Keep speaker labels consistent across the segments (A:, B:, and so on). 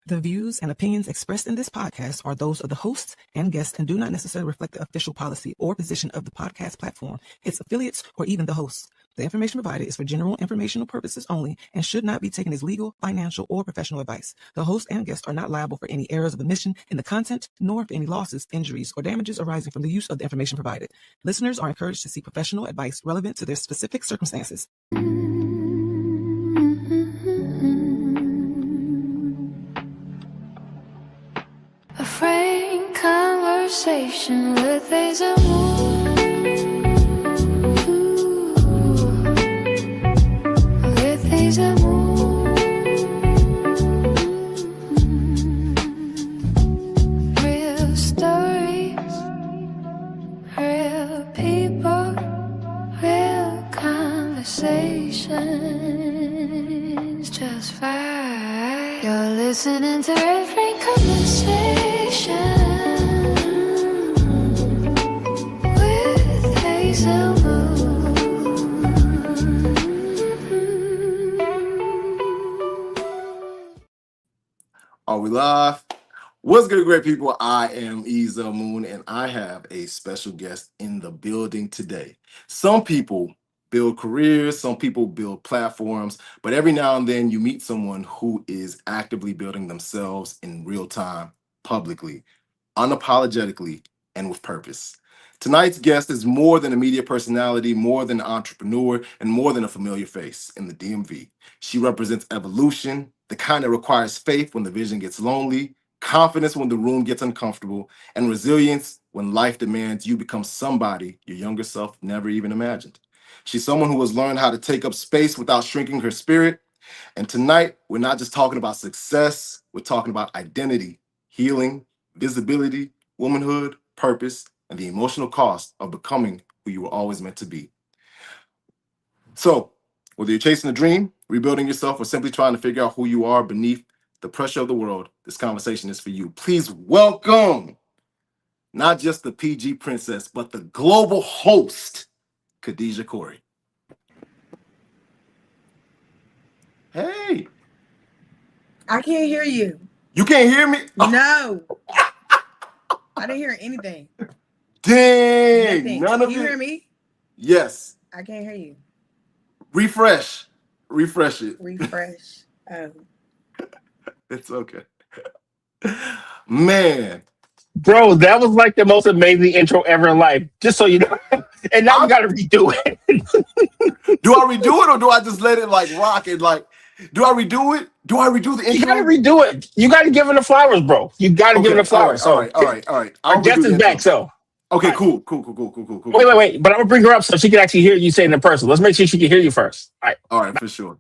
A: The views and opinions expressed in this podcast are those of the hosts and guests and do not necessarily reflect the official policy or position of the podcast platform, its affiliates, or even the hosts. The information provided is for general informational purposes only and should not be taken as legal, financial, or professional advice. The host and guests are not liable for any errors of omission in the content, nor for any losses, injuries, or damages arising from the use of the information provided. Listeners are encouraged to seek professional advice relevant to their specific circumstances.
B: A frank conversation with Hazel Moon. With Hazel Moon. Real stories, real people, real conversations. Just fine. You're listening to Real Frank Conversation.
C: Are we live? What's good, great people? I am Eza Moon, and I have a special guest in the building today. Some people build careers, some people build platforms, but every now and then you meet someone who is actively building themselves in real time, publicly, unapologetically, and with purpose. Tonight's guest is more than a media personality, more than an entrepreneur, and more than a familiar face in the DMV. She represents evolution, the kind that requires faith when the vision gets lonely, confidence when the room gets uncomfortable, and resilience when life demands you become somebody your younger self never even imagined. She's someone who has learned how to take up space without shrinking her spirit. And tonight, we're not just talking about success, we're talking about identity, healing, visibility, womanhood, purpose, and the emotional cost of becoming who you were always meant to be. So, whether you're chasing a dream, rebuilding yourself, or simply trying to figure out who you are beneath the pressure of the world, this conversation is for you. Please welcome not just the PG princess, but the global host, Khadijah Corrie. Hey.
D: I can't hear you.
C: You can't hear me?
D: No. I didn't hear anything.
C: Dang.
D: Nothing.
C: None
D: Can
C: of
D: you
C: it.
D: hear me?
C: Yes.
D: I can't hear you.
C: Refresh it.
D: Refresh. Oh.
C: It's okay. Man.
E: Bro, that was like the most amazing intro ever in life. Just so you know. And now we got to redo it.
C: Do I redo it or do I just let it like rock and like, do I redo it? Do I redo the intro?
E: You got to redo it. You got to give it the flowers, bro. You got to give it the flowers.
C: All right.
E: Our guest is back, so.
C: Okay,
E: right.
C: Cool.
E: Wait. But I'm going to bring her up so she can actually hear you say it in person. Let's make sure she can hear you first.
C: All right, for sure.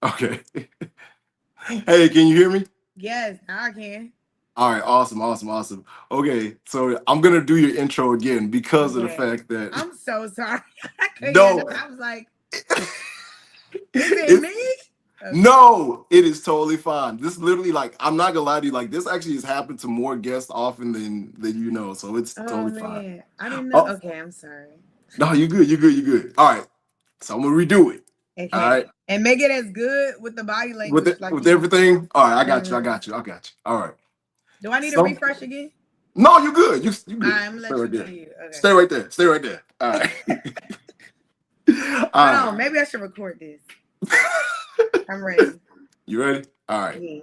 C: Okay. Hey, can you hear me?
D: Yes, I can.
C: All right, awesome. Okay, so I'm gonna do your intro again because of the fact that
D: I'm so sorry.
C: No,
D: I was like, is it me? Okay.
C: No, it is totally fine. This literally, like, I'm not gonna lie to you, like, this actually has happened to more guests often than you know, so it's totally fine.
D: I didn't know. Okay, I'm sorry.
C: No, you're good. All right, so I'm gonna redo it.
D: Okay.
C: All right,
D: and make it as good with the body language,
C: with everything. All right, I got you. All right.
D: Do I need to refresh again?
C: No, you're good. You good.
D: All right, I'm gonna let you do you. Okay.
C: Stay right there. All right.
D: Hold on, maybe I should record this. I'm ready.
C: You ready? All right.
D: Yeah.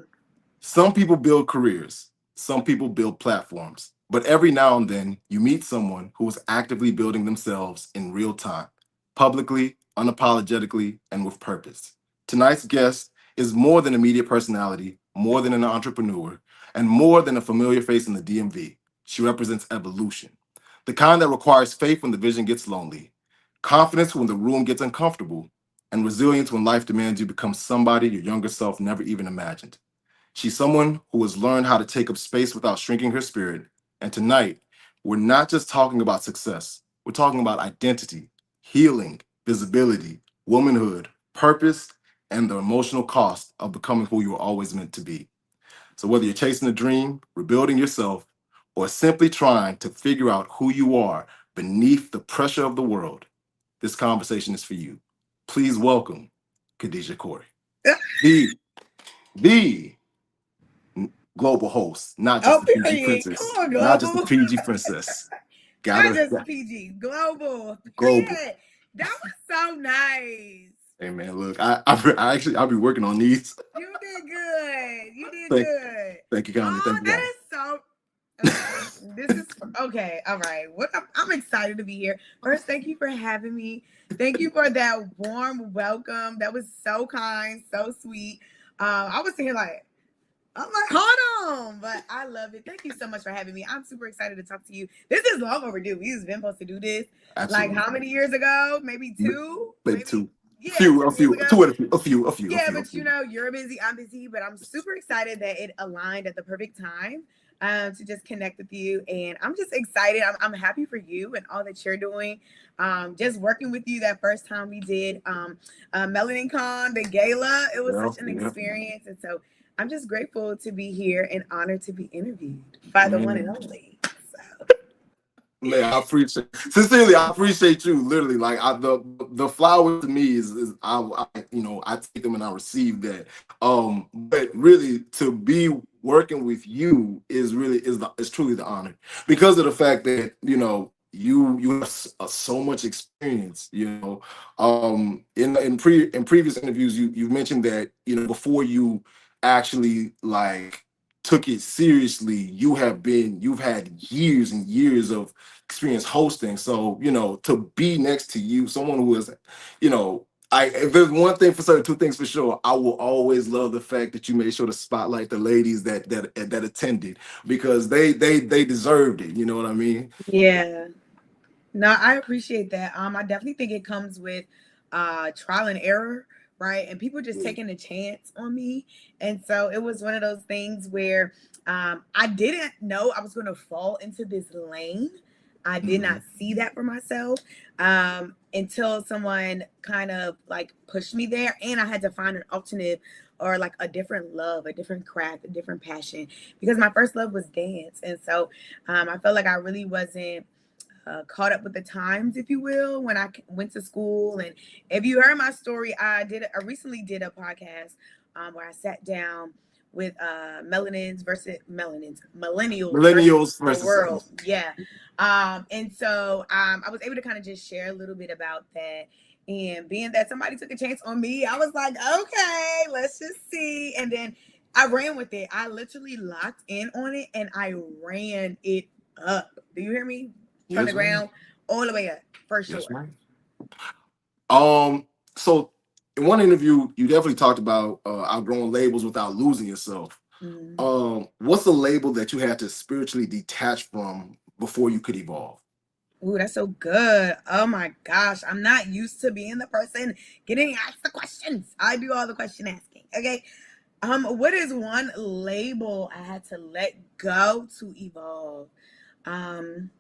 C: Some people build careers. Some people build platforms. But every now and then, you meet someone who is actively building themselves in real time, publicly, unapologetically, and with purpose. Tonight's guest is more than a media personality, more than an entrepreneur, and more than a familiar face in the DMV. She represents evolution, the kind that requires faith when the vision gets lonely, confidence when the room gets uncomfortable, and resilience when life demands you become somebody your younger self never even imagined. She's someone who has learned how to take up space without shrinking her spirit. And tonight, we're not just talking about success. We're talking about identity, healing, visibility, womanhood, purpose, and the emotional cost of becoming who you were always meant to be. So whether you're chasing a dream, rebuilding yourself, or simply trying to figure out who you are beneath the pressure of the world, this conversation is for you. Please welcome Khadijah Corrie. The global host, not just
D: Oh,
C: the PG
D: period. Come
C: princess,
D: on,
C: not just the
D: global.
C: PG princess.
D: Not
C: Gotta
D: just PG, global.
C: global.
D: Period. That was so nice.
C: Hey man, look, I actually I'll be working on these.
D: You did good. You did
C: Thank,
D: good.
C: thank you kindly.
D: Oh,
C: Thank you
D: that
C: kindly.
D: is so. Okay, this is okay. All right, what I'm excited to be here. First, thank you for having me. Thank you for that warm welcome. That was so kind, so sweet. I was here like, I'm like, hold on, but I love it. Thank you so much for having me. I'm super excited to talk to you. This is long overdue. We've been supposed to do this like
C: Absolutely.
D: how many years ago? Maybe two,
C: Maybe
D: maybe
C: two.
D: yeah, 2 years ago.
C: Two, a
D: Yeah,
C: few.
D: but you know, you're busy, I'm busy, but I'm super excited that it aligned at the perfect time to just connect with you. And I'm just excited. I'm happy for you and all that you're doing. Just working with you that first time we did Melanin Con, the gala, it was
C: Yeah,
D: such an
C: yeah.
D: experience. And so I'm just grateful to be here and honored to be interviewed by the one and
C: Man,
D: only. So.
C: man, I appreciate sincerely. I appreciate you. Literally, like the flowers to me is I you know I take them and I receive that. But really to be working with you is really is truly the honor because of the fact that you know you have so much experience. You know, in previous interviews you've mentioned that you know before you actually like took it seriously, you've had years and years of experience hosting. So, you know, to be next to you, someone who is, you know, if there's one thing for certain, two things for sure, I will always love the fact that you made sure to spotlight the ladies that attended because they deserved it. You know what I mean?
D: Yeah. No, I appreciate that. I definitely think it comes with trial and error, right? And people just taking a chance on me. And so it was one of those things where I didn't know I was going to fall into this lane. I did
C: Mhm.
D: not see that for myself until someone kind of like pushed me there, and I had to find an alternative or like a different love, a different craft, a different passion, because my first love was dance, and so I felt like I really wasn't caught up with the times, if you will, when I went to school. And if you heard my story, I recently did a podcast where I sat down with millennials versus
C: Millennials
D: the
C: versus
D: world. Yeah. And so I was able to kind of just share a little bit about that. And being that somebody took a chance on me, I was like, okay, let's just see. And then I ran with it. I literally locked in on it and I ran it up. Do you hear me? From the
C: yes, ma'am.
D: ground all the way up for
C: Yes,
D: sure.
C: ma'am. So in one interview, you definitely talked about outgrowing labels without losing yourself.
D: Mm.
C: What's the label that you had to spiritually detach from before you could evolve?
D: Ooh, that's so good. Oh my gosh. I'm not used to being the person getting asked the questions. I do all the question asking. Okay. What is one label I had to let go to evolve? Um,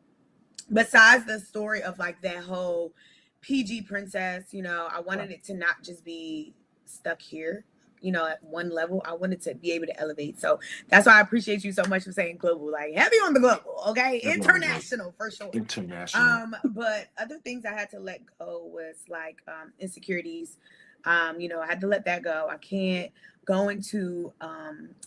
D: Besides the story of like that whole PG princess, I
C: Right.
D: wanted it to not just be stuck here, at one level. I wanted to be able to elevate. So that's why I appreciate you so much for saying global, like heavy on the global, okay? International for sure.
C: International.
D: But other things I had to let go was like insecurities. I had to let that go. I can't go into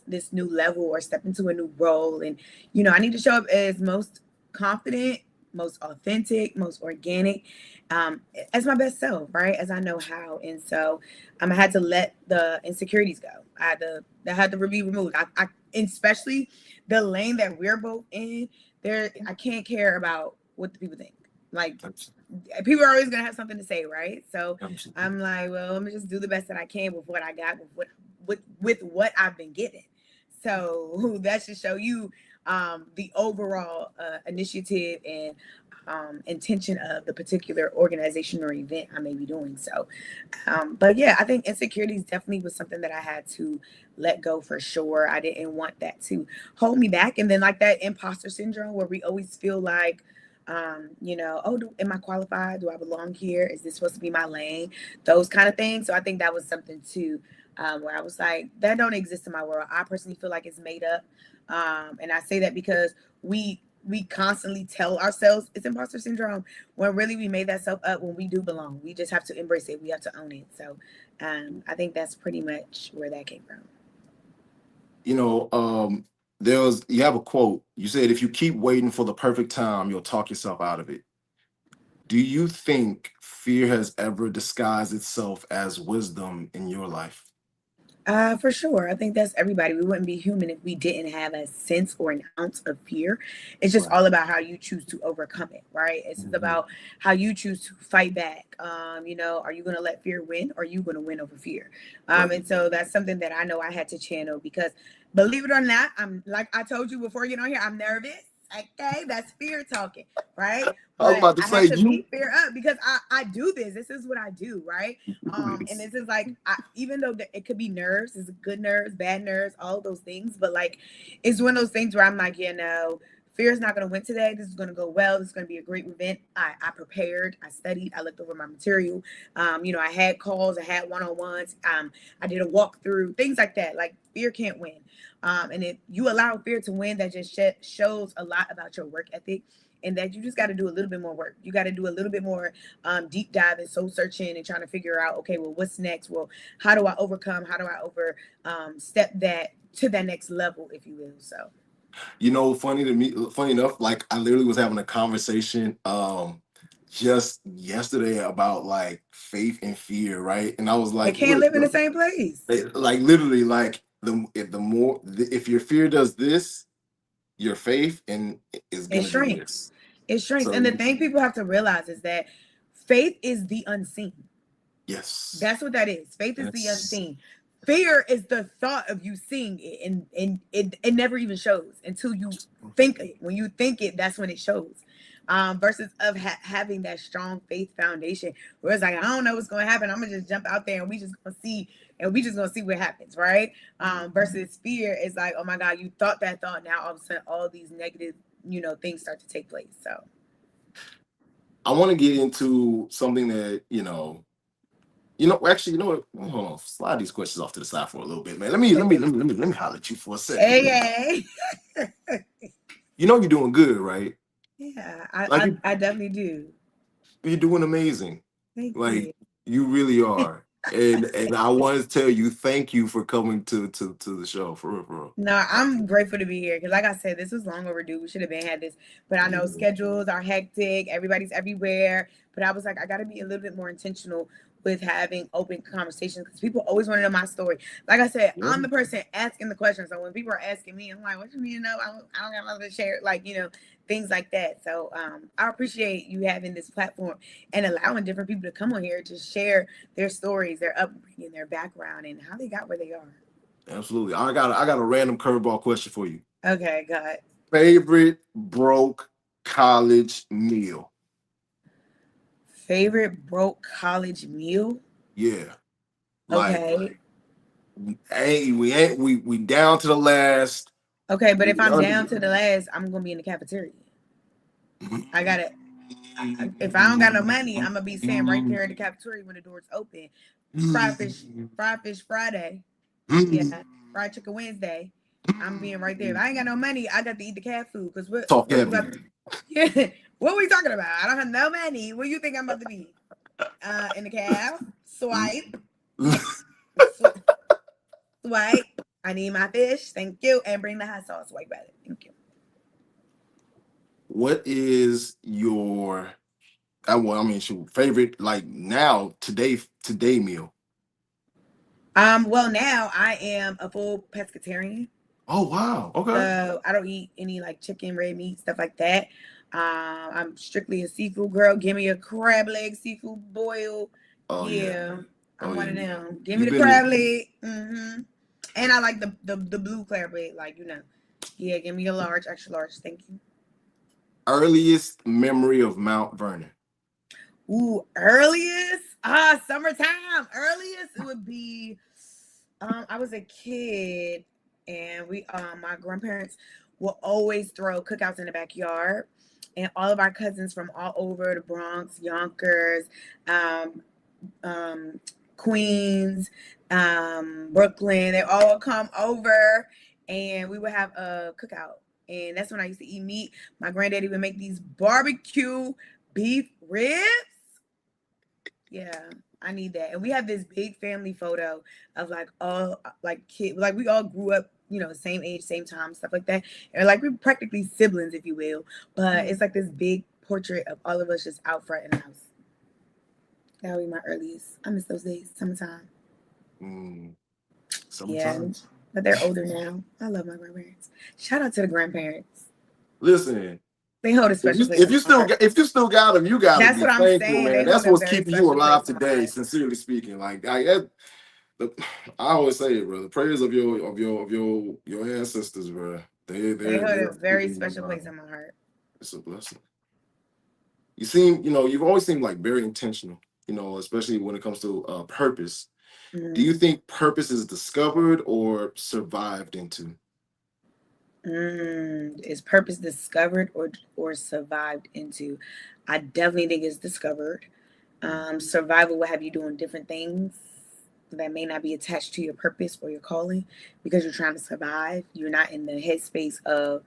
D: this new level or step into a new role. And, I need to show up as most confident, most authentic, most organic, as my best self, right? As I know how. And so I had to let the insecurities go. That had to be removed. I especially the lane that we're both in, I can't care about what the people think. Like people are always gonna have something to say, right? So
C: Absolutely.
D: I'm like, well, let me just do the best that I can with what I got, with what I've been given. So that should show you the overall initiative and intention of the particular organization or event I may be doing. So, but yeah, I think insecurities definitely was something that I had to let go for sure. I didn't want that to hold me back. And then like that imposter syndrome where we always feel like, oh, am I qualified? Do I belong here? Is this supposed to be my lane? Those kind of things. So I think that was something too, where I was like, that don't exist in my world. I personally feel like it's made up. And I say that because we constantly tell ourselves it's imposter syndrome when really we made that stuff up when we do belong. We just have to embrace it. We have to own it. So I think that's pretty much where that came from.
C: You know, You have a quote. You said, if you keep waiting for the perfect time, you'll talk yourself out of it. Do you think fear has ever disguised itself as wisdom in your life?
D: For sure. I think that's everybody. We wouldn't be human if we didn't have a sense or an ounce of fear. It's just
C: Right.
D: all about how you choose to overcome it, right? It's just
C: Mhm.
D: about how you choose to fight back. Are you going to let fear win, or are you going to win over fear?
C: Right.
D: And so that's something that I know I had to channel, because believe it or not, I'm, like I told you before you know here, I'm nervous. Okay, that's fear talking, right?
C: I was
D: But
C: about to
D: I
C: say
D: had to
C: you.
D: beat fear up, because I do this. This is what I do, right? And this is like, even though it could be nerves, it's good nerves, bad nerves, all those things, but like, it's one of those things where I'm like, fear is not going to win today. This is going to go well. This is going to be a great event. I prepared, I studied, I looked over my material. I had calls, I had one-on-ones. I did a walkthrough, things like that. Like, fear can't win. And if you allow fear to win, that just shows a lot about your work ethic, and that you just got to do a little bit more work. You got to do a little bit more deep dive and soul searching and trying to figure out, okay, well, what's next? Well, how do I overcome? How do I step that to that next level, if you will? So,
C: Funny enough, like I literally was having a conversation just yesterday about like faith and fear, right? And I was
D: they
C: like,
D: can't live in the same place.
C: like literally, like if your fear does this, your faith and is
D: It
C: gonna do
D: shrinks.
C: this.
D: It shrinks.
C: So
D: And the thing people have to realize is that faith is the unseen.
C: yes,
D: That's what that is. Faith is the
C: yes.
D: unseen. Fear is the thought of you seeing it, and it never even shows until you think it. When you think it, that's when it shows. Versus of having that strong faith foundation, where it's like, I don't know what's going to happen. I'm gonna just jump out there, and we just gonna see, and we just gonna see what happens, right? Versus fear is like, oh my God, you thought that thought. Now all of a sudden, all these negative, things start to take place. So
C: I want to get into something that actually, what? Hold on. Slide these questions off to the side for a little bit, man. Let me holler at you for a second.
D: hey,
C: You know you're doing good, right?
D: yeah,
C: Like
D: I definitely do.
C: you're doing amazing.
D: Thank you.
C: Like you really are. And I want to tell you, thank you for coming to the show, for real, for real.
D: No, I'm grateful to be here, because, like I said, this was long overdue. We should have been had this, but I know
C: Mhm.
D: schedules are hectic. Everybody's everywhere. But I was like, I got to be a little bit more intentional with having open conversations, because people always want to know my story. Like I said,
C: Yeah,
D: I'm the person asking the questions. So when people are asking me, I'm like, what you need to know? I don't got nothing to share. Like, things like that. So I appreciate you having this platform and allowing different people to come on here to share their stories, their upbringing, their background, and how they got where they are.
C: absolutely. I got a random curveball question for you.
D: Okay, God.
C: Favorite broke college meal?
D: Favorite broke college meal?
C: Yeah. Like,
D: Okay.
C: hey, we down to the last.
D: Okay, but if
C: We
D: I'm
C: under-
D: down to the last, I'm gonna be in the cafeteria. I gotta. If I don't got no money, I'm gonna be sitting right there in the cafeteria when the doors open. Fried fish Friday. Yeah, fried chicken Wednesday. I'm being right there. If I ain't got no money, I got to eat the cat food. Cause
C: Talk
D: what we about?
C: heavy.
D: Yeah, what we talking about? I don't have no money. What you think I'm about to be? In the cab, swipe, swipe. I need my fish. Thank you. And bring the hot sauce. Swipe at it. Thank you.
C: What is your favorite like now today meal?
D: Well, now I am a full pescatarian.
C: Oh wow. Okay.
D: So I don't eat any like chicken, red meat, stuff like that. I'm strictly a seafood girl. Give me a crab leg seafood boil.
C: Oh yeah.
D: Yeah,
C: Oh
D: I'm one
C: yeah.
D: of them. Give me
C: You've
D: the
C: been
D: crab leg. And I like the blue crab leg, like Yeah, give me a large, extra large. Thank you.
C: earliest memory of Mount Vernon.
D: Ooh, earliest? Summertime. Earliest it would be I was a kid, and my grandparents will always throw cookouts in the backyard, and all of our cousins from all over the Bronx, Yonkers, um, Queens, Brooklyn, they all come over, and we would have a cookout. And that's when I used to eat meat. My granddaddy would make these barbecue beef ribs. Yeah, I need that. And we have this big family photo of like all like kids, like we all grew up, same age, same time, stuff like that. And like we're practically siblings, if you will. But it's like this big portrait of all of us just out front in the house. That would be my earliest. I miss those days, summertime.
C: Sometimes.
D: Yeah, but they're older now. I love my grandparents. Shout out to the grandparents.
C: Listen,
D: they hold a special place.
C: If you still got them, you got to
D: That's
C: be
D: what I'm
C: thankful,
D: saying.
C: man.
D: They
C: That's
D: hold a
C: what's
D: very
C: keeping you
D: special
C: alive
D: place in my
C: today.
D: heart.
C: Sincerely speaking, I always say it, bro. The prayers of your ancestors, bro.
D: They hold a very special place in my heart.
C: It's a blessing. You seem, you've always seemed like very intentional. Especially when it comes to purpose. Do you think purpose is discovered or survived into?
D: Is purpose discovered or survived into? I definitely think it's discovered. Survival will have you doing different things that may not be attached to your purpose or your calling because you're trying to survive. You're not in the headspace of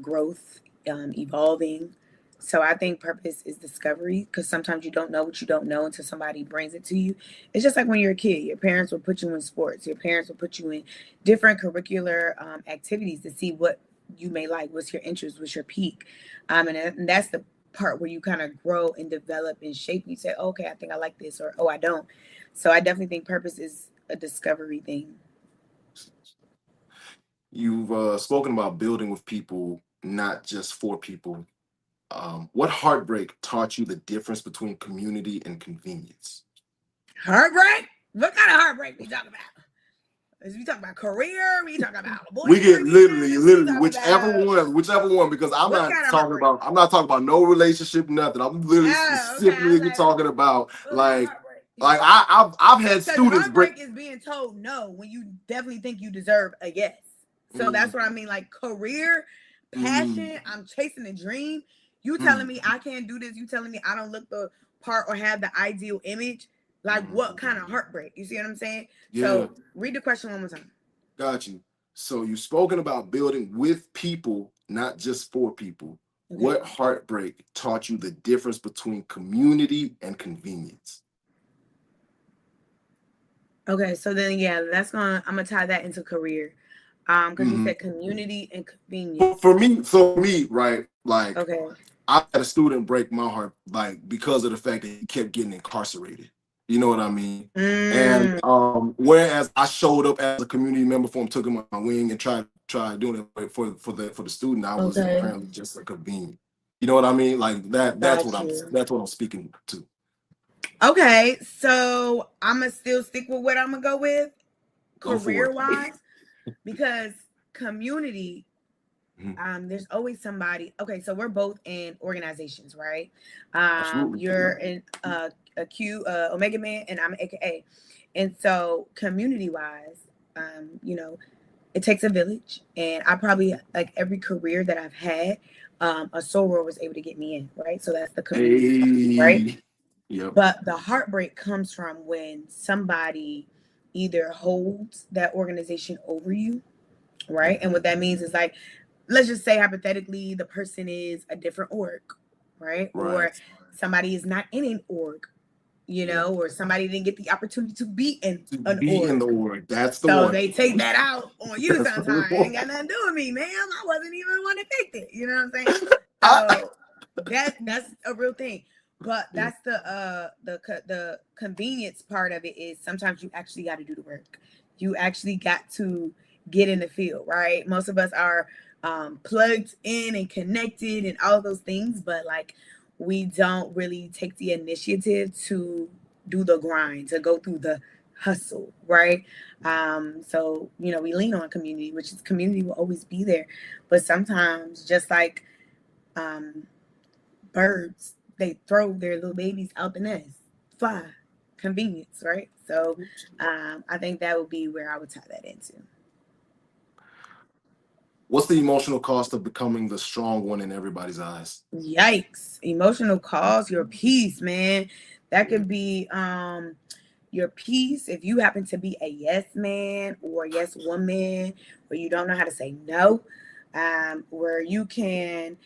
D: growth, evolving. So I think purpose is discovery because sometimes you don't know what you don't know until somebody brings it to you. It's just like when you're a kid, your parents will put you in sports. Your parents will put you in different curricular activities to see what you may like, what's your interest, what's your peak. And that's the part where you kind of grow and develop and shape. You say, okay, I think I like this, or, oh, I don't. So I definitely think purpose is a discovery thing.
C: You've spoken about building with people, not just for people. What heartbreak taught you the difference between community and convenience?
D: Heartbreak? What kind of heartbreak we talking about? Is we talking about career? We talking about
C: we get literally whichever one, because I'm not talking about no relationship, nothing. I'm literally specifically talking about I've had students
D: heartbreak is being told no when you definitely think you deserve a yes. So that's what I mean. Like career, passion, I'm chasing a dream. You telling me I can't do this? You telling me I don't look the part or have the ideal image? Like what kind of heartbreak? You see what I'm saying? Yeah. So read the question one more time.
C: Got you. So you've spoken about building with people, not just for people. Okay. What heartbreak taught you the difference between community and convenience?
D: Okay, so then I'm gonna tie that into career. Because you said community and convenience.
C: For me, right? Like I had a student break my heart, like because of the fact that he kept getting incarcerated. You know what I mean? And whereas I showed up as a community member for him, took him on my wing and tried doing it for the student, I was apparently just a convenient. You know what I mean? Like that's what I'm speaking to.
D: Okay, so I'm gonna still stick with what I'm gonna go with career wise, because community. There's always somebody. Okay, so we're both in organizations, right? You're in a Q Omega Man, and I'm an AKA, and so community wise, it takes a village, and I probably like every career that I've had, a soror was able to get me in, right? So that's the community, right? Yep. But the heartbreak comes from when somebody either holds that organization over you, right? And what that means is like, let's just say hypothetically, the person is a different org, right? Or somebody is not in an org, or somebody didn't get the opportunity to be in
C: the org. That's the
D: one.
C: So
D: they take that out on you sometimes. It ain't got nothing to do with me, ma'am. I wasn't even the one that picked it. You know what I'm saying? So that's a real thing. But that's the convenience part of it is sometimes you actually got to do the work. You actually got to get in the field, right? Most of us are plugged in and connected and all those things, but like we don't really take the initiative to do the grind, to go through the hustle, right? So we lean on community, which is community will always be there, but sometimes just like birds, they throw their little babies out the nest, fly, convenience, right? So I think that would be where I would tie that into.
C: What's the emotional cost of becoming the strong one in everybody's eyes?
D: Yikes. Emotional cost, your peace, man. That could be your peace if you happen to be a yes man or yes woman, where you don't know how to say no, where you can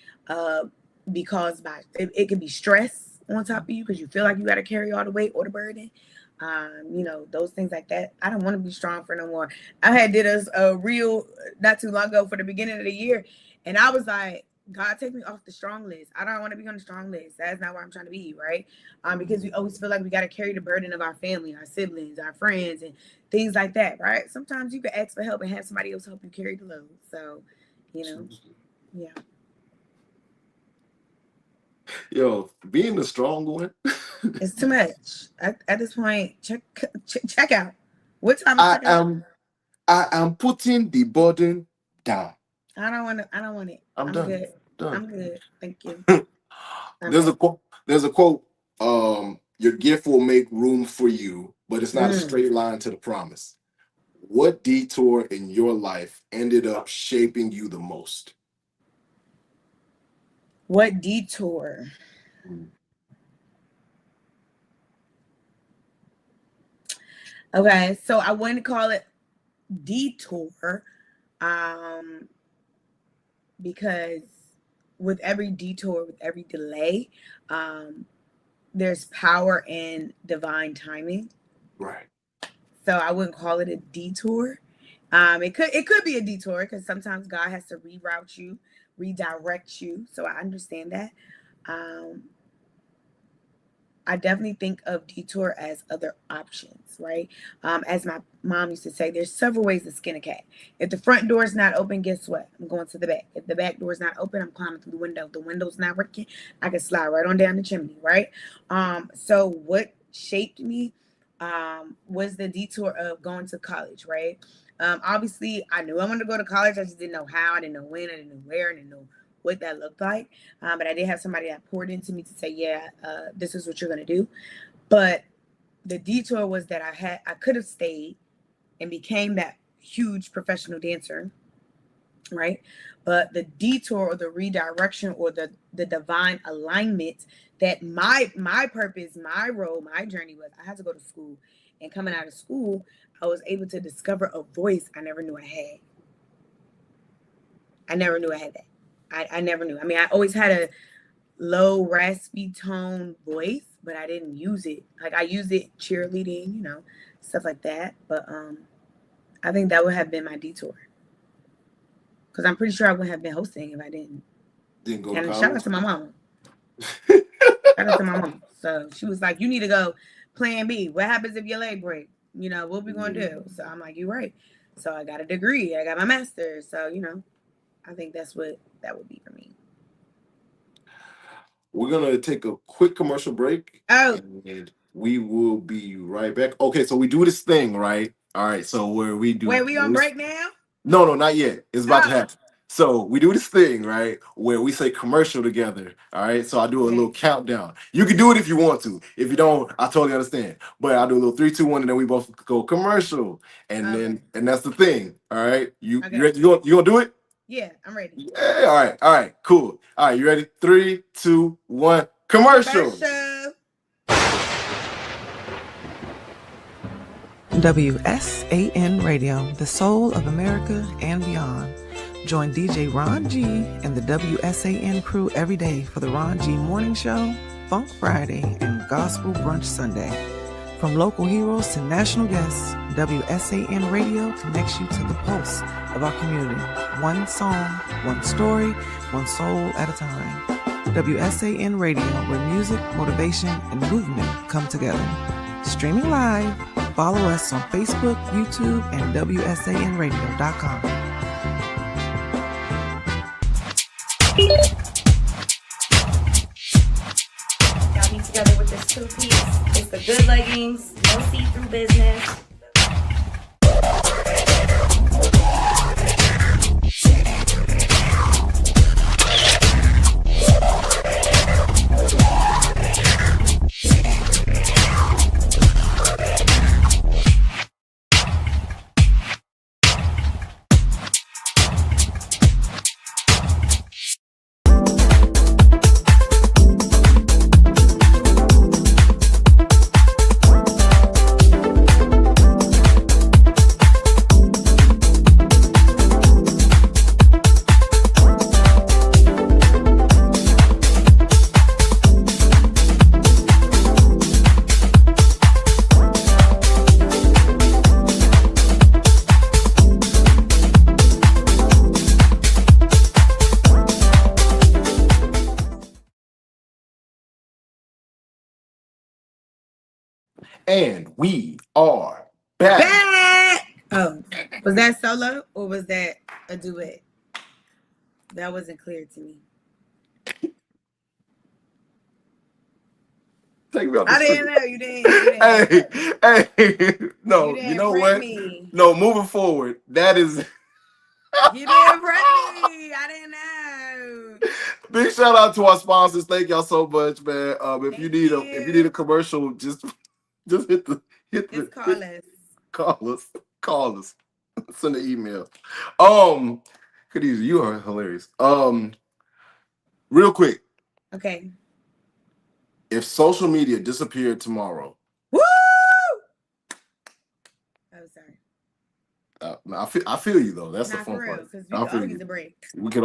D: be caused by, it can be stress, on top of you because you feel like you got to carry all the weight or the burden. Those things like that. I don't want to be strong for no more. I had did a reel not too long ago for the beginning of the year, and I was like, God, take me off the strong list. I don't want to be on the strong list. That's not where I'm trying to be, right? Because we always feel like we got to carry the burden of our family, our siblings, our friends, and things like that, right? Sometimes you can ask for help and have somebody else help you carry the load. So, yeah.
C: Yo, being the strong one.
D: It's too much. At this point, check out. What time is check out?
C: I am putting the burden down.
D: I don't want it. I'm
C: done.
D: good.
C: Done.
D: I'm good. Thank you.
C: There's a quote. Your gift will make room for you, but it's not a straight line to the promise. What detour in your life ended up shaping you the most?
D: What detour? Okay, so I wouldn't call it detour, because with every detour, with every delay, there's power in divine timing.
C: Right.
D: So I wouldn't call it a detour. It could be a detour because sometimes God has to reroute you, redirect you. So I understand that. I definitely think of detour as other options, right? As my mom used to say, there's several ways to skin a cat. If the front door is not open, guess what? I'm going to the back. If the back door is not open, I'm climbing through the window. If the window's not working, I can slide right on down the chimney, right? So what shaped me was the detour of going to college, right? Obviously, I knew I wanted to go to college. I just didn't know how. I didn't know when. I didn't know where. I didn't know what that looked like. But I did have somebody that poured into me to say, yeah, this is what you're going to do. But the detour was that I could have stayed and became that huge professional dancer, right? But the detour or the redirection or the divine alignment that my purpose, my role, my journey was, I had to go to school. And coming out of school, I was able to discover a voice I never knew I had. I never knew I had that. I never knew. I mean, I always had a low, raspy tone voice, but I didn't use it. Like I used it cheerleading, stuff like that. But I think that would have been my detour. Because I'm pretty sure I wouldn't have been hosting if I didn't.
C: Didn't go
D: and
C: to college?
D: shout out to my mama. Shout out to my mama. So she was like, you need to go plan B. What happens if your leg breaks? What we going to do? So I'm like, you're right. So I got a degree. I got my master's. So, I think that's what that would be for me.
C: We're going to take a quick commercial break.
D: Oh.
C: And we will be right back. Okay, so we do this thing, right? All right, so where we do...
D: Wait, we on break now?
C: No, not yet. It's about to happen. So we do this thing, right, where we say commercial together, all right? So I do a little countdown. You can do it if you want to. If you don't, I totally understand. But I'll do a little 3, 2, 1, and then we both go commercial. And then that's the thing, all right? You ready? You gonna do it?
D: Yeah, I'm ready.
C: Yeah, all right, cool. All right, you ready? 3, 2, 1, commercial.
A: WSAN Radio, the soul of America and beyond. Join DJ Ron G and the WSAN crew every day for the Ron G Morning Show, Funk Friday, and Gospel Brunch Sunday. From local heroes to national guests, WSAN Radio connects you to the pulse of our community. One song, one story, one soul at a time. WSAN Radio, where music, motivation, and movement come together. Streaming live, follow us on Facebook, YouTube, and WSANradio.com.
F: Got me together with this 2-piece. It's the good leggings, no see-through business.
C: And we are back.
D: Back. Oh, was that solo or was that a duet? That wasn't clear to me.
C: Take me off the
D: I didn't
C: screen.
D: know. You didn't.
C: Hey, no,
D: You
C: you
D: didn't
C: know
D: prep
C: what?
D: me.
C: No, moving forward, that is.
D: You didn't prep me. I didn't know.
C: Big shout out to our sponsors. Thank y'all so much, man. If you
D: Thank
C: need a
D: you.
C: commercial, just
D: Just call us.
C: call us, send an email. Khadijah, you are hilarious. Real quick,
D: Okay.
C: if social media disappeared tomorrow,
D: Woo! Oh, sorry.
C: I feel you though. That's the
D: Not for
C: fun
D: real,
C: part.
D: because we
C: I
D: could
C: feel
D: all use
C: you.
D: a break.
C: We could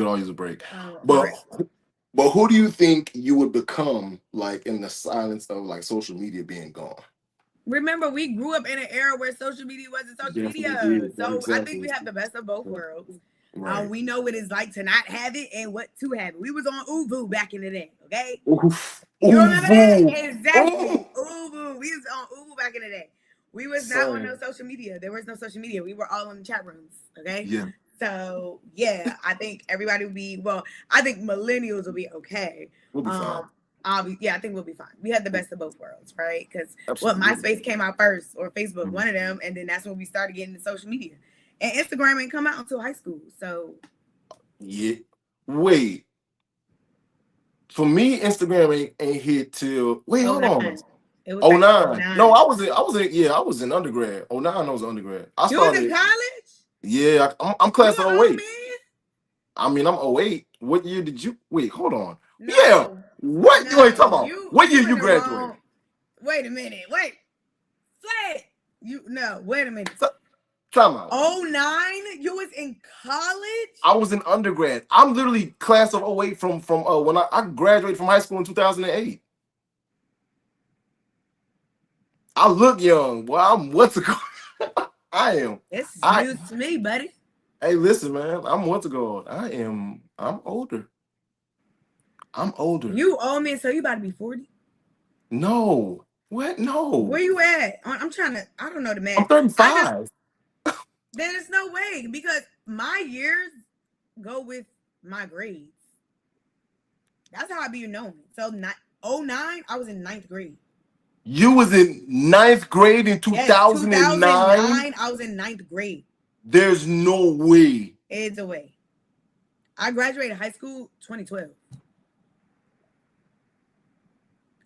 C: all use a break.
D: For
C: But
D: real.
C: but who do you think you would become like in the silence of like social media being gone?
D: Remember, we grew up in an era where social media wasn't social
C: Definitely
D: media.
C: did.
D: So I think
C: Exactly.
D: we have the best of both worlds.
C: Right.
D: We know what it's like to not have it and what to have it. We was on Uvu back in the day, okay?
C: Oof.
D: You remember that?
C: Uvu.
D: Exactly.
C: Oh.
D: Uvu. We was on Uvu back in the day. We was not
C: Son.
D: on no social media. There was no social media. We were all in the chat rooms, okay?
C: Yeah.
D: So yeah, I think everybody would be I think millennials will be okay.
C: We'll be fine.
D: I think we'll be fine. We had the best of both worlds, right? Because
C: Absolutely.
D: MySpace came out first, or Facebook, one of them, and then that's when we started getting into social media. And Instagram ain't come out until high school, so
C: yeah. Wait. For me, Instagram ain't hit till hold on.
D: It was
C: 09. No, I was in undergrad. 09, I was undergrad.
D: You was in college?
C: Yeah, I'm class
D: You
C: of
D: an old
C: 08.
D: man?
C: I mean, I'm 08. What year did you wait? Hold on.
D: No,
C: yeah. What
D: no,
C: you ain't talking about? What year you graduated?
D: Wait a minute. Wait. Say it. Wait a minute.
C: Time out.
D: 09? You was in college?
C: I was in undergrad. I'm literally class of 08 from when I graduated from high school in 2008. I look young. Well, I'm what's it called? I am.
D: This is news to me, buddy.
C: Hey, listen, man. I'm what's it called? I'm older.
D: You old man, so you about to be 40?
C: No. What? No.
D: Where you at? I'm trying to, I don't know the math.
C: I'm 35.
D: There's no way, because my years go with my grades. That's how I be knowing. So 09, I was in 9th grade.
C: You was in 9th grade in 2009?
D: Yes, 2009, I was in 9th grade.
C: There's no way.
D: It's a way. I graduated high school 2012.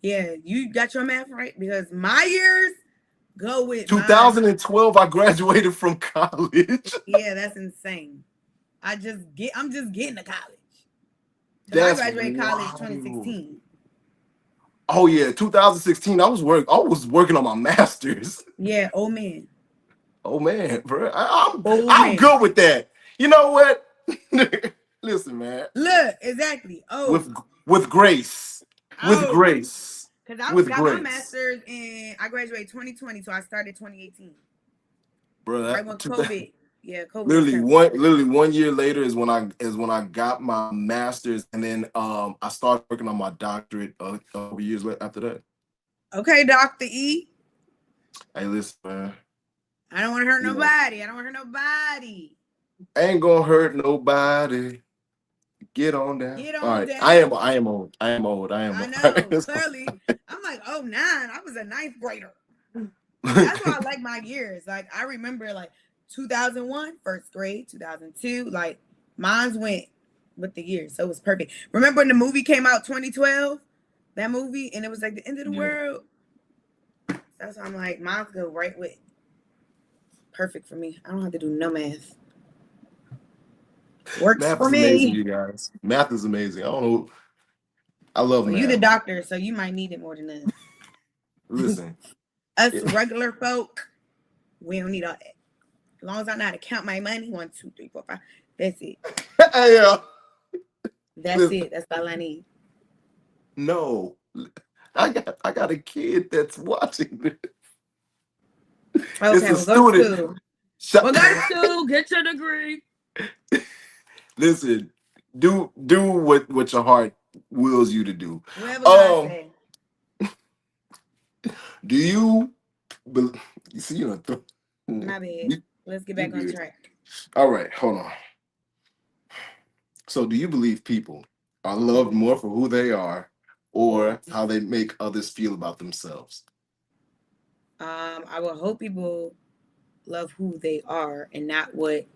D: Yeah, you got your math right, because my years go with
C: 2012. I graduated from college.
D: Yeah, that's insane. I'm just getting to college.
C: That's
D: I graduated college
C: wild.
D: 2016.
C: Oh yeah, 2016. I was working on my master's.
D: Yeah, old man.
C: Oh man, bro, I'm good with that. You know what? Listen, man.
D: Look, exactly.
C: With grace. With grace.
D: Because I got my master's I graduated 2020, so I started 2018.
C: Bro,
D: right when COVID. Yeah, COVID.
C: Literally 1 year later is when I got my master's, and then I started working on my doctorate a couple years after that.
D: Okay, Dr. E.
C: Hey, listen, man.
D: I don't want to hurt nobody.
C: I ain't gonna hurt nobody. Get on down. All right.
D: down.
C: I am old. I know,
D: clearly. I'm like, 09. I was a 9th grader. That's why I like my years. Like, I remember, like, 2001, first grade, 2002. Like, mine's went with the years, so it was perfect. Remember when the movie came out 2012? That movie, and it was like the end of the world. That's why I'm like, mine's go right with. Perfect for me. I don't have to do no math. Works
C: math
D: for
C: is
D: me.
C: Amazing, you guys. Math is amazing. I don't know. I love math.
D: You the doctor, so you might need it more than us.
C: Listen.
D: Us regular folk, we don't need all that. As long as I know how to count my money, 1, 2, 3, 4, 5. That's it.
C: Yeah.
D: That's it. That's all I need.
C: No. I got a kid that's watching this.
D: Okay,
C: it's a student.
D: Well, go to get your degree.
C: Listen, do what your heart wills you to do. Do you? You see,
D: My bad.
C: you,
D: Let's get
C: you
D: back on
C: good.
D: track.
C: All right, hold on. So, do you believe people are loved more for who they are or how they make others feel about themselves?
D: I would hope people love who they are and not what.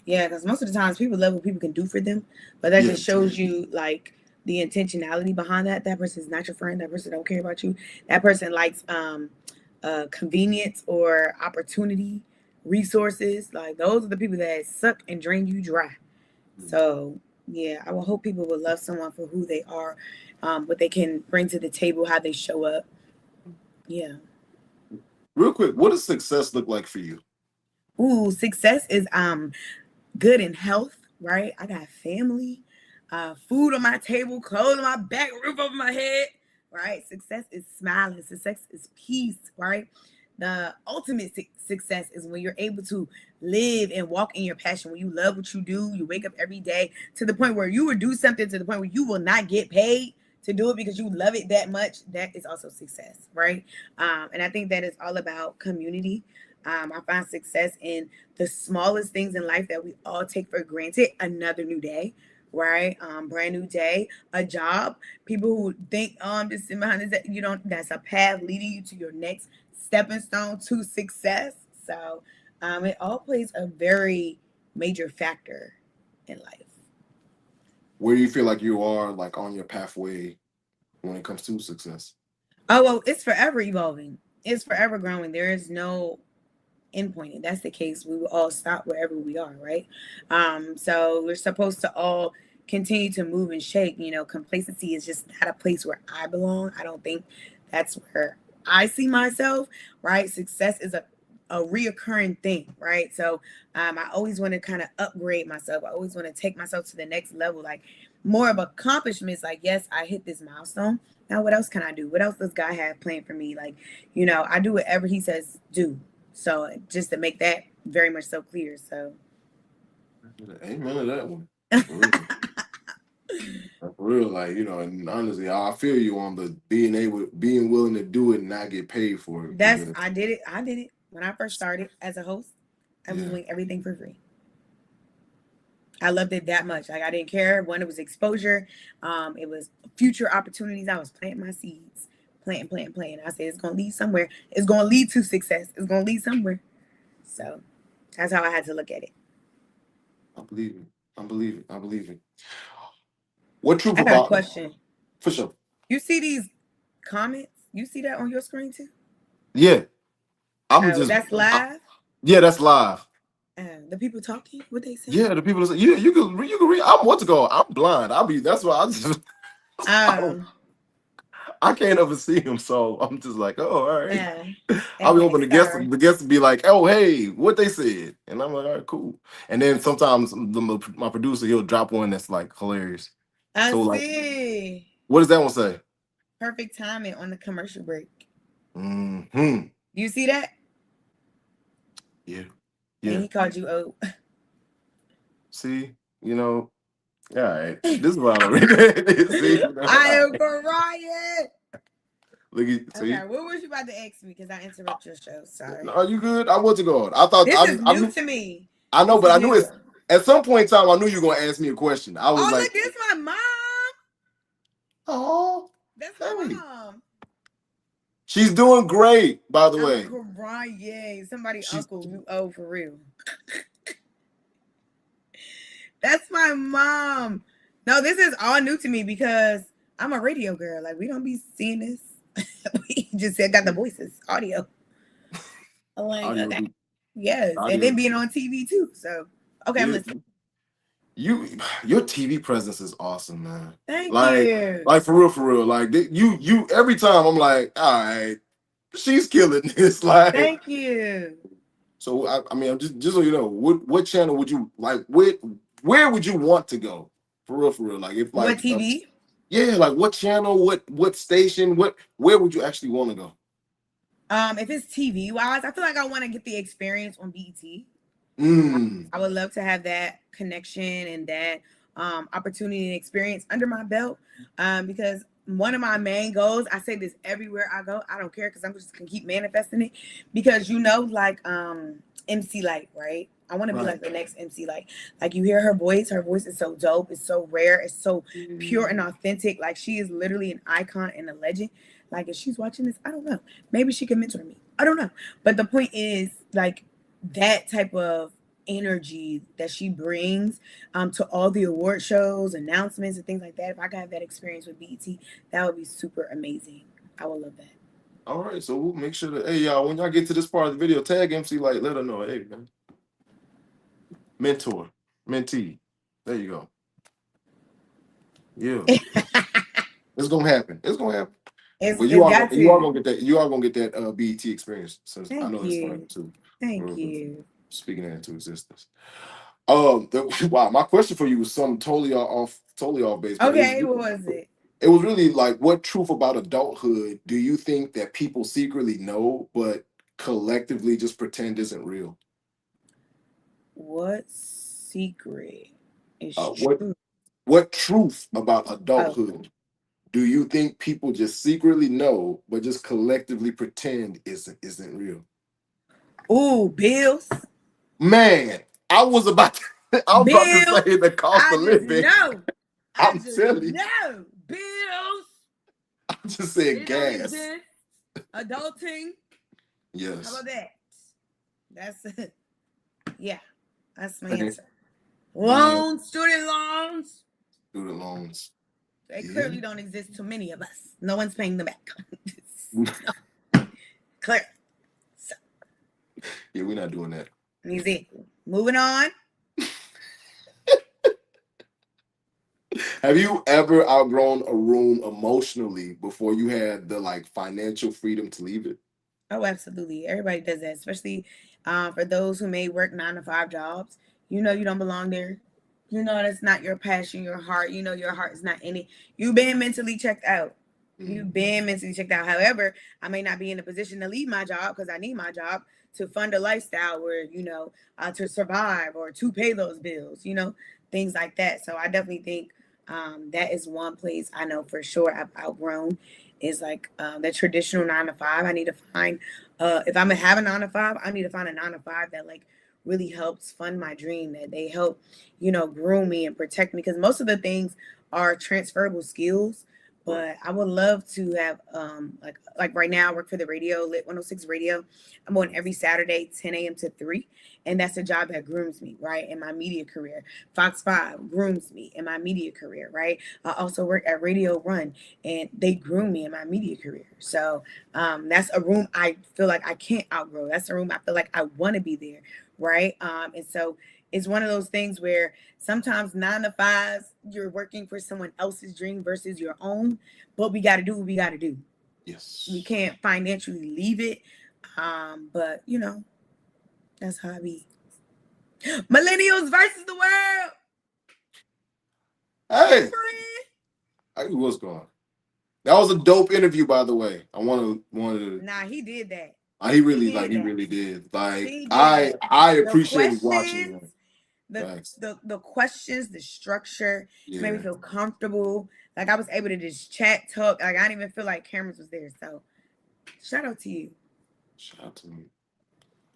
D: Yeah, because most of the times people love what people can do for them, but that
C: Yeah.
D: just shows you like the intentionality behind that. That person is not your friend. That person don't care about you. That person likes convenience or opportunity, resources. Like those are the people that suck and drain you dry. So yeah, I will hope people will love someone for who they are, what they can bring to the table, how they show up. Yeah.
C: Real quick, what does success look like for you?
D: Ooh, success is good in health, right? I got family, food on my table, clothes on my back, roof over my head, right? Success is smiling. Success is peace, right? The ultimate success is when you're able to live and walk in your passion, when you love what you do, you wake up every day to the point where you will do something to the point where you will not get paid to do it because you love it that much. That is also success, right? And I think that is all about community. I find success in the smallest things in life that we all take for granted. Another new day, right? Brand new day, a job. People who think, oh, I'm just sitting behind this, you don't, that's a path leading you to your next stepping stone to success. So it all plays a very major factor in life.
C: Where do you feel like you are, like on your pathway when it comes to success?
D: Oh, well, it's forever evolving. It's forever growing. There is no endpoint. If that's the case, we will all stop wherever we are, right? So we're supposed to all continue to move and shake. You know, complacency is just not a place where I belong. I don't think that's where I see myself, right? Success is a reoccurring thing, right? So I always want to kind of upgrade myself. I always want to take myself to the next level, like more of accomplishments. Like, yes, I hit this milestone. Now, what else can I do? What else does God have planned for me? Like, you know, I do whatever He says do. So just to make that very much so clear. So
C: Amen to that one. For real. For real, like, and honestly, I feel you on the being willing to do it and not get paid for it.
D: that's I did it. I did it when I first started as a host. I was
C: Yeah.
D: doing everything for free. I loved it that much. Like I didn't care when it was exposure. It was future opportunities. I was planting my seeds, planting. I said it's gonna lead somewhere. It's gonna lead to success. It's gonna lead somewhere. So that's how I had to look at it.
C: I believe it. I believe it. I believe it. What truth
D: I got a
C: about
D: question.
C: for sure?
D: You see these comments? You see that on your screen too?
C: Yeah, I'm
D: Oh,
C: just.
D: that's live.
C: Yeah, that's live.
D: The people talking, what they say?
C: Yeah, the people that say, yeah, you can read. I'm what's it called? I'm blind. That's why I just
D: Oh,
C: I can't ever see him, so I'm just like, oh, all right.
D: yeah.
C: I'll be
D: Okay,
C: hoping
D: sorry.
C: the guests be like, oh, hey, what they said, and I'm like, all right, cool. And then sometimes my producer he'll drop one that's like hilarious.
D: I
C: So like,
D: see.
C: what does that one say?
D: Perfect timing on the commercial break.
C: Hmm.
D: You see that?
C: Yeah.
D: And
C: Yeah.
D: he called you old.
C: See, all right. This is what I don't read. See,
D: I am crying.
C: look at see.
D: Okay, what was you about to ask me? Because I interrupt your show. Sorry.
C: Are you good? I wasn't going. I thought
D: This is
C: I
D: new
C: knew.
D: to me.
C: I know,
D: This
C: but
D: is
C: I knew
D: new.
C: it's at some point in time. I knew you were gonna ask me a question. I was
D: Oh,
C: like,
D: look, this my mom.
C: oh,
D: That's
C: hey.
D: my mom.
C: She's doing great, by the
D: I'm
C: way.
D: crying. Somebody
C: She's
D: uncle you owe for real. That's my mom. No, this is all new to me because I'm a radio girl. Like we don't be seeing this. We just said got the voices, audio. I'm like,
C: audio,
D: okay. Yes. And
C: audio.
D: then being on TV too. So okay, I'm
C: Yeah,
D: listening.
C: your TV presence is awesome, man.
D: Thank
C: Like,
D: you.
C: like for real. Like you every time I'm like, all right, she's killing this. Like,
D: Thank you.
C: so I mean, I'm just so you know, what channel would you like? Where would you want to go? For real. Like if
D: What
C: like
D: TV?
C: yeah, like what channel, what station, where would you actually want to go?
D: If it's TV wise, I feel like I want to get the experience on BET.
C: Mm.
D: I would love to have that connection and that opportunity and experience under my belt because one of my main goals, I say this everywhere I go. I don't care because I'm just gonna keep manifesting it. Because like MC Light, right? I want to be like the next MC Light. Like you hear her voice is so dope, it's so rare, it's so pure and authentic. Like she is literally an icon and a legend. Like if she's watching this, I don't know. Maybe she can mentor me. I don't know. But the point is like that type of energy that she brings to all the award shows, announcements, and things like that. If I could have that experience with BET, that would be super amazing. I would love that.
C: All right, so we'll make sure that, hey, y'all, when y'all get to this part of the video, tag MC Light, let her know, hey, man. Mentor, mentee. There you go. Yeah. It's gonna happen. It's gonna happen. But you are gonna get that. You are gonna get that BET experience. So I know it's fun too.
D: Thank you.
C: Speaking that into existence. Wow, my question for you was something totally off base.
D: Okay, what was it?
C: It was really like, what truth about adulthood do you think that people secretly know, but collectively just pretend isn't real?
D: What secret is
C: true? What truth about adulthood do you think people just secretly know, but just collectively pretend isn't real?
D: Ooh, bills.
C: Man, I was about to say the cost of living.
D: No,
C: I'm telling you.
D: No, bills.
C: I'm just saying gas.
D: Adulting.
C: Yes.
D: How about that? That's it. Yeah, that's my answer. Loans, student loans.
C: Student loans.
D: They clearly don't exist to many of us. No one's paying them back. Clear. So.
C: Yeah, we're not doing that.
D: Exactly. Moving on.
C: Have you ever outgrown a room emotionally before you had the like financial freedom to leave it?
D: Oh, absolutely. Everybody does that, especially for those who may work 9-to-5 jobs. You know you don't belong there. You know that's not your passion, your heart. You know your heart is not in it. You've been mentally checked out. You've been mentally checked out. However, I may not be in a position to leave my job because I need my job to fund a lifestyle where, to survive or to pay those bills, things like that. So I definitely think that is one place I know for sure I've outgrown is like the traditional 9-to-5. I need to find, if I'm gonna have a 9-to-5, I need to find a 9-to-5 that like really helps fund my dream, that they help, groom me and protect me. Because most of the things are transferable skills. But I would love to have like right now I work for the radio, Lit 106 Radio. I'm on every Saturday, 10 a.m. to 3. And that's a job that grooms me, right? In my media career. Fox 5 grooms me in my media career, right? I also work at Radio Run and they groom me in my media career. So that's a room I feel like I can't outgrow. That's a room I feel like I want to be there, right? And so it's one of those things where sometimes 9-to-5s, you're working for someone else's dream versus your own, but we got to do what we got to do.
C: Yes.
D: We can't financially leave it. But that's how I be. Millennials versus the world.
C: Hey, what's going on? That was a dope interview, by the way. I wanted to.
D: Nah, he did that.
C: He really did. Like I appreciate watching that.
D: The questions, the structure made me feel comfortable. Like I was able to just chat, talk. Like I didn't even feel like cameras was there. So shout out to you.
C: Shout out to me.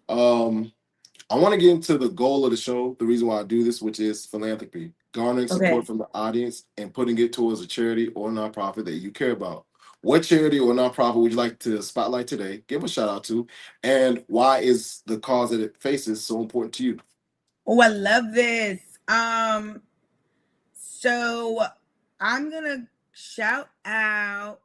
C: I want to get into the goal of the show, the reason why I do this, which is philanthropy, garnering support from the audience and putting it towards a charity or nonprofit that you care about. What charity or nonprofit would you like to spotlight today? Give a shout out to, and why is the cause that it faces so important to you?
D: Oh, I love this. So I'm gonna shout out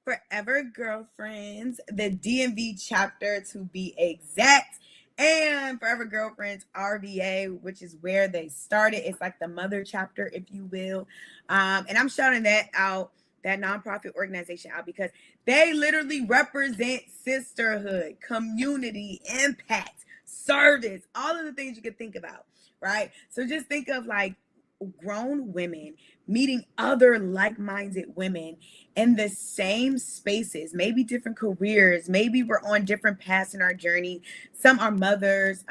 D: Forever Girlfriends, the DMV chapter to be exact, and Forever Girlfriends RVA, which is where they started. It's like the mother chapter, if you will. And I'm shouting that out, that nonprofit organization out, because they literally represent sisterhood, community, impact, service, all of the things you could think about, right? So just think of like grown women meeting other like-minded women in the same spaces, maybe different careers, maybe we're on different paths in our journey. Some are mothers,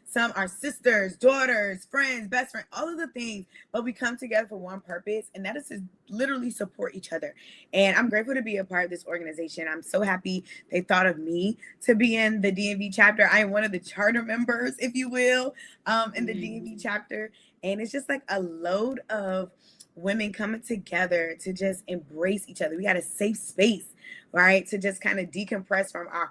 D: some are sisters, daughters, friends, best friend, all of the things, but we come together for one purpose, and that is to literally support each other. And I'm grateful to be a part of this organization. I'm so happy they thought of me to be in the DMV chapter. I am one of the charter members, if you will, in the DMV chapter. And it's just like a load of women coming together to just embrace each other. We got a safe space, right? To just kind of decompress from our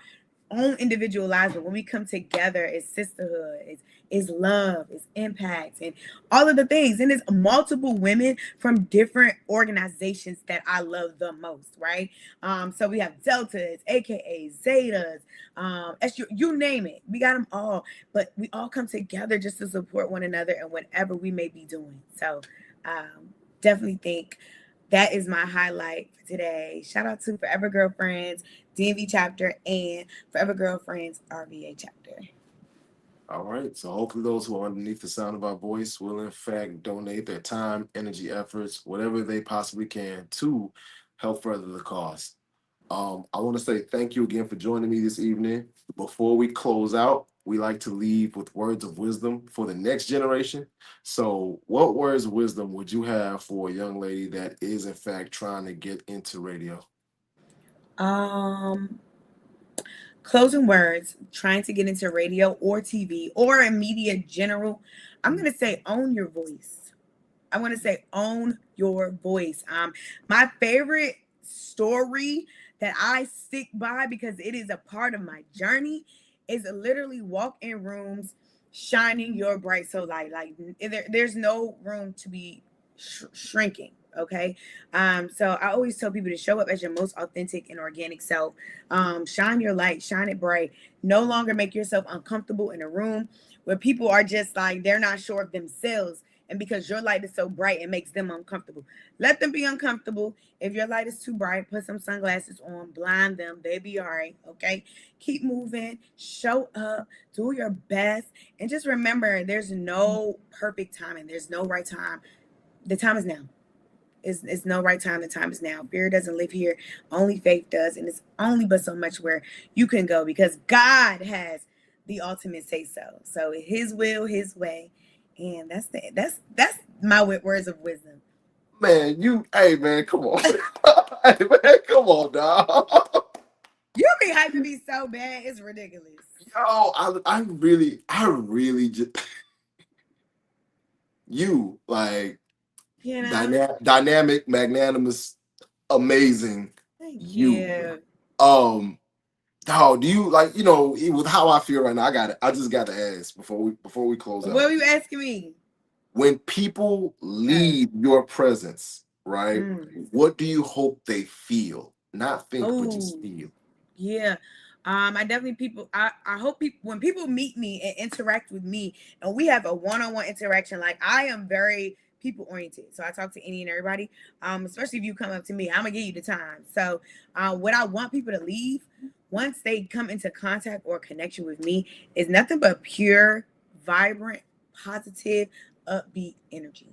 D: own individual lives, but when we come together, it's sisterhood, it's love, it's impact, and all of the things. And it's multiple women from different organizations that I love the most, right? So we have Deltas, aka Zetas, you name it, we got them all, but we all come together just to support one another and whatever we may be doing. So definitely think that is my highlight for today. Shout out to Forever Girlfriends DMV chapter and Forever Girlfriends RVA chapter.
C: All right. So hopefully those who are underneath the sound of our voice will in fact donate their time, energy, efforts, whatever they possibly can to help further the cause. I want to say thank you again for joining me this evening. Before we close out, we like to leave with words of wisdom for the next generation. So what words of wisdom would you have for a young lady that is in fact trying to get into radio?
D: Closing words, trying to get into radio or TV or in media general, I'm going to say own your voice. I want to say own your voice. My favorite story that I stick by because it is a part of my journey is literally walk in rooms shining your bright so light. Like there's no room to be shrinking. Okay. So I always tell people to show up as your most authentic and organic self. Shine your light, shine it bright. No longer make yourself uncomfortable in a room where people are just like they're not sure of themselves. And because your light is so bright, it makes them uncomfortable. Let them be uncomfortable. If your light is too bright, put some sunglasses on, blind them. They be all right. Okay. Keep moving, show up, do your best. And just remember, there's no perfect timing. There's no right time. The time is now. It's no right time. The time is now. Fear doesn't live here. Only faith does. And it's only but so much where you can go because God has the ultimate say so. So his will, his way. And that's my words of wisdom.
C: Man, hey man, come on. Hey man, come on, dog.
D: You be hyping me so bad, it's ridiculous.
C: Yo, I really just you like dynamic, magnanimous, amazing.
D: Thank you.
C: Dog, do you like, with how I feel right now, I just gotta ask before we close out.
D: What were you asking me?
C: When people leave your presence, right? What do you hope they feel? Not think, but just feel.
D: Yeah. I definitely I hope people when people meet me and interact with me and we have a one-on-one interaction, like I am very people oriented. So I talk to any and everybody. Especially if you come up to me, I'm gonna give you the time. So what I want people to leave once they come into contact or connection with me is nothing but pure, vibrant, positive, upbeat energy.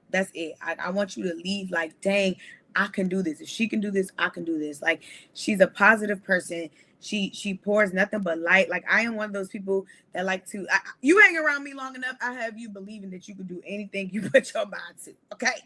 D: That's it. I want you to leave like, dang, I can do this. If she can do this, I can do this. Like she's a positive person. She pours nothing but light. Like I am one of those people that like to. You hang around me long enough, I have you believing that you can do anything you put your mind to. Okay,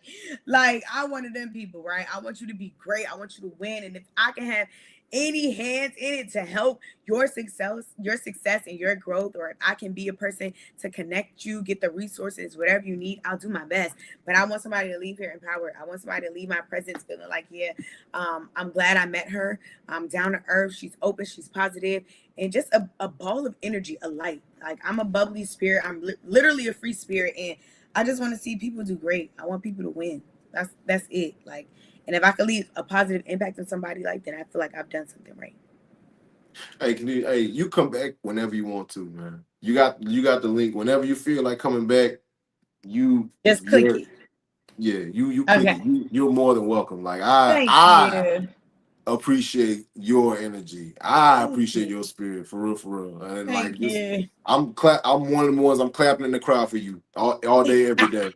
D: like I one of them people, right? I want you to be great. I want you to win, and if I can have any hands in it to help your success and your growth, or if I can be a person to connect you, get the resources, whatever you need, I'll do my best. But I want somebody to leave here empowered. I want somebody to leave my presence feeling like, yeah, I'm glad I met her. I'm down to earth. She's open. She's positive, and just a ball of energy, a light. Like I'm a bubbly spirit. I'm literally a free spirit, and I just want to see people do great. I want people to win. That's it. Like. And if I could leave a positive impact on somebody like that, I feel like I've done something right.
C: Hey, you come back whenever you want to, man. You got the link. Whenever you feel like coming back, you
D: just click it.
C: Yeah, you click it. You're more than welcome. Like
D: I
C: appreciate your energy. I appreciate your spirit for real. And
D: Thank you.
C: I'm one of the ones I'm clapping in the crowd for you all day, every day.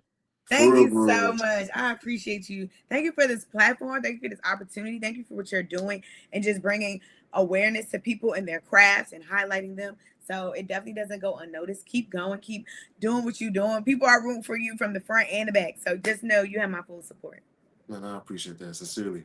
D: Thank you
C: For
D: so
C: real.
D: much. I appreciate you. Thank you for this platform. Thank you for this opportunity. Thank you for what you're doing and just bringing awareness to people in their crafts and highlighting them. So it definitely doesn't go unnoticed. Keep going. Keep doing what you're doing. People are rooting for you from the front and the back. So just know you have my full support.
C: Man, I appreciate that sincerely.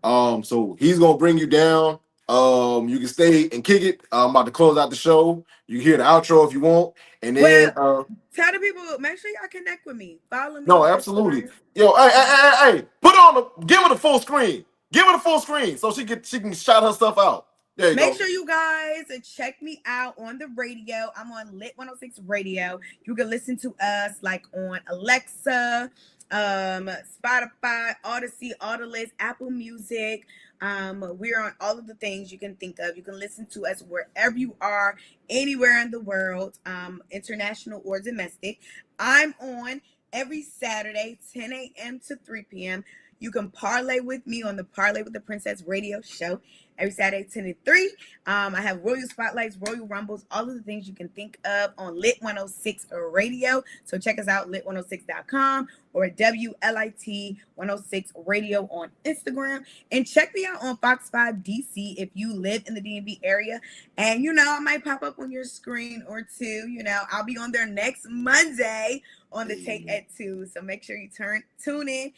C: So he's gonna bring you down. You can stay and kick it. I'm about to close out the show. You can hear the outro if you want, and
D: Well,
C: then
D: tell the people, make sure y'all connect with me. Follow me
C: no,
D: on
C: absolutely.
D: Instagram.
C: Yo, hey, put on the give her the full screen. Give her the full screen so she can shout her stuff out. There you
D: Make
C: go.
D: sure you guys check me out on the radio. I'm on Lit 106 Radio. You can listen to us like on Alexa, Spotify, Odyssey, Autolist, Apple Music. We're on all of the things you can think of. You can listen to us wherever you are, anywhere in the world, international or domestic. I'm on every Saturday, 10 a.m. to 3 p.m. You can parlay with me on the Parlay with the Princess radio show every Saturday, 10 to 3. I have Royal Spotlights, Royal Rumbles, all of the things you can think of on Lit 106 Radio. So check us out, lit106.com or WLIT 106 Radio on Instagram. And check me out on Fox 5 DC if you live in the DMV area. And, I might pop up on your screen or two. I'll be on there next Monday on the Take at 2. So make sure you tune in.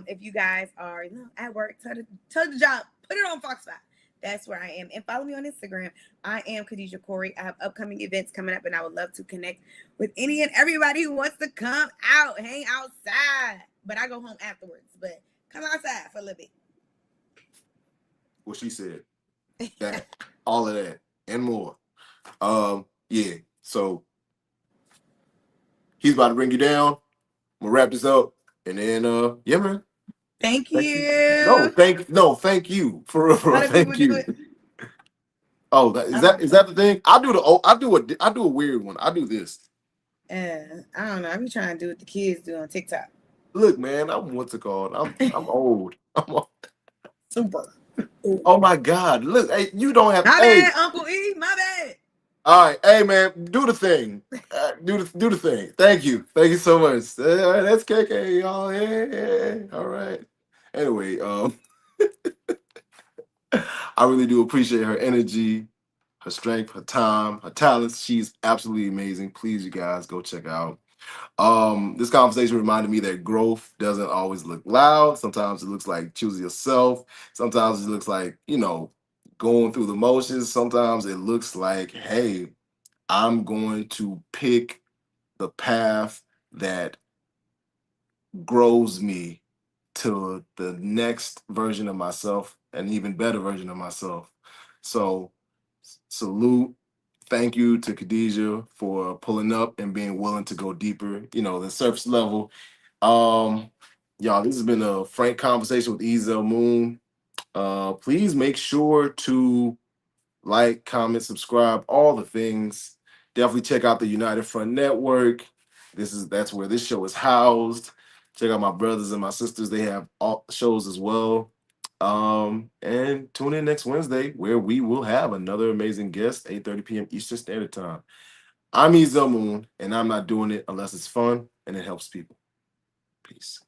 D: If you guys are at work, tell the job, put it on Fox 5. That's where I am. And follow me on Instagram. I am Khadijah Corrie. I have upcoming events coming up, and I would love to connect with any and everybody who wants to come out, hang outside. But I go home afterwards. But come outside for a little bit.
C: What she said. That, all of that, and more. Yeah. So he's about to bring you down. I'm gonna wrap this up, and then yeah, man.
D: Thank
C: Thank you.
D: you.
C: Thank you for real.
D: How do people
C: Thank
D: do
C: you.
D: it?
C: Oh, is that the thing? I do a weird one. I do this.
D: I don't know. I be trying to do what the kids do on TikTok.
C: Look, man, I'm what's it called? I'm old.
D: Super.
C: Oh my God! Look, hey, you don't have.
D: My
C: Hey,
D: bad, Uncle E. My bad.
C: all right, hey man, do the thing. Do the thing. Thank you so much. That's KK, y'all. Hey, all right. Anyway, I really do appreciate her energy, her strength, her time, her talents. She's absolutely amazing. Please, you guys, go check her out. This conversation reminded me that growth doesn't always look loud. Sometimes it looks like choosing yourself. Sometimes it looks like, going through the motions. Sometimes it looks like, hey, I'm going to pick the path that grows me to the next version of myself, an even better version of myself. So, salute. Thank you to Khadijah for pulling up and being willing to go deeper, the surface level. Y'all, this has been a frank conversation with Ezel Moon. Please make sure to like, comment, subscribe, all the things. Definitely check out the United Front Network. That's where this show is housed. Check out my brothers and my sisters. They have all shows as well. And tune in next Wednesday where we will have another amazing guest, 8:30 p.m. Eastern Standard Time. I'm Ezel Moon, and I'm not doing it unless it's fun and it helps people. Peace.